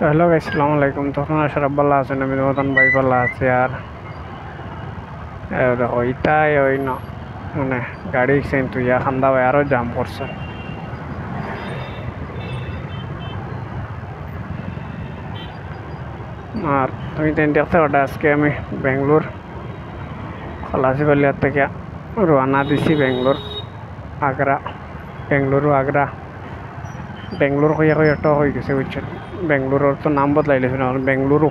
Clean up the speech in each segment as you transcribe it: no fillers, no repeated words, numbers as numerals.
তো hello guys, আসসালামু আলাইকুম। তখন সব ভালো আছেন? আমি মতন ভাই ভালো আছি। আর দেখো ইটাই ওই ন মানে গাড়ি সেন তুই খান্দা ভাই আরো জাম করছে। আর তুমি তো দেখতে ওটা আজকে আমি বেঙ্গলোর খলাসিপালিয়ার থেকে রওনা দিছি আগ্রা আগ্রা বেঙ্গলোর হইয়া হয়ে একটা হয়ে গেছে বুঝছেন। বেঙ্গলোরের তো নাম বদলাইলেছে না, বেঙ্গলুরু।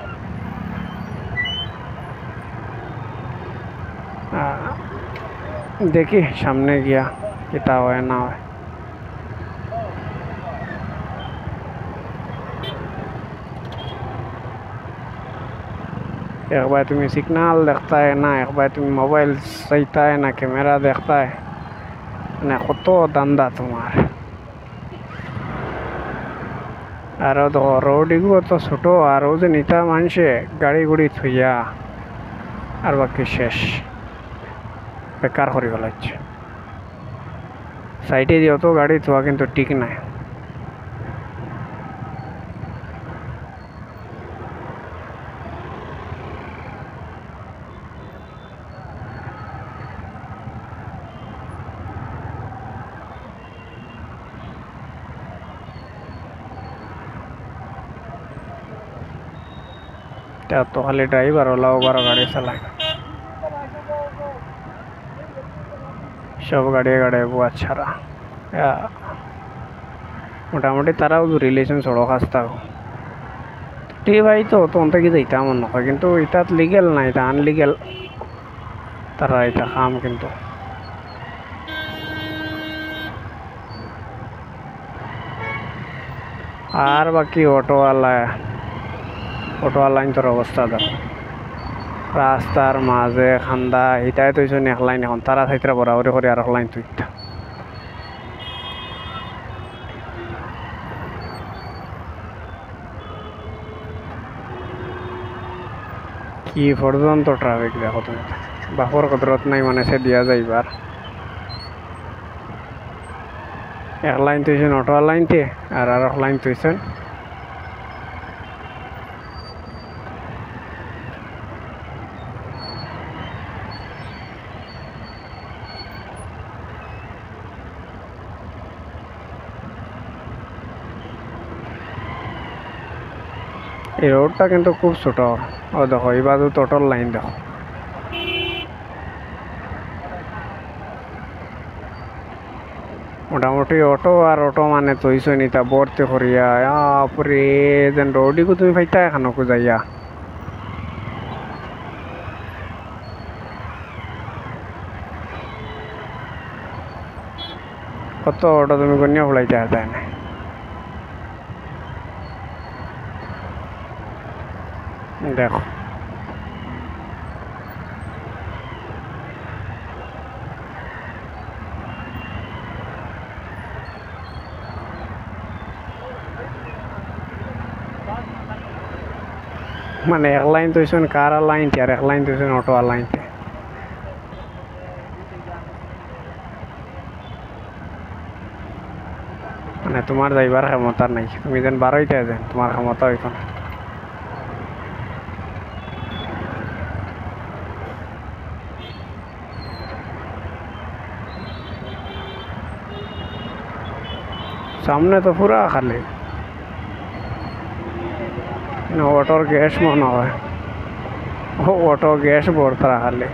দেখি সামনে গিয়া কিতা হয় না হয়। एक बार तुम्हें सिग्नल देखता है ना, एक बार तुम्हें मोबाइल सहीता है ना, कैमरा देखता है ना, कत दांदा तुम्हार। আর তো রোডগুলো তো ছোট, আর ও যে নিতা মানুষে গাড়ি গুড়ি থইয়া আর বাকি শেষ বেকার করে ফেলাচ্ছে। সাইডে দিয়ে অত গাড়ি থোয়া কিন্তু ঠিক নাই। তো খালি ড্রাইভার ওলাও বারো গাড়ি চালায়, সব গাড়ি বুয়া ছাড়া। মোটামুটি তারাও রিলেশন সড়ক আসতা টি ভাই তো তখন থেকে যাইতা আমার নয়, কিন্তু এটা লিগেল না, এটা আনলিগেল তারা এটা কাম। কিন্তু আর বাকি অটোওয়ালা তোর অবস্থা দেখো, রাস্তার মাঝে খান্দা হিতাই তুইছ এক লাইন, এখন তারা থাইতরা বরাবরি করে আর এক লাইন তুইতা। কি পর্যন্ত ট্রাফিক দেখো তুমি, বাপর কদরত নাই মানে সে দিয়া যাইবার। এক লাইন তুইছেন অটোওয়ালা লাইনতে, আর এক লাইন তুইছেন এই রোডটা কিন্তু খুব ছোট। ও দেখো এবার টোটাল লাইন দেখো, মোটামুটি অটো আর অটো মানে তৈছো নিতা বর্তে করিয়া আপরে যেন রোডিকু তুমি পাইতা এখানকু যাইয়া। কত অটো তুমি গনিয়া ফলাইতে আসা না। দেখো মানে এক লাইন তুইছেন কার লাইনতে, আর এক লাইন তুইছেন অটো লাইনতে। মানে তোমার যাইবার ক্ষমতা নাই, তুমি যেন বারোইতে যেন তোমার ক্ষমতা হইতো। সামনে তো পুরা খালি, অটোর গ্যাস মনে হয়, অটো গ্যাস ভরতা খালি।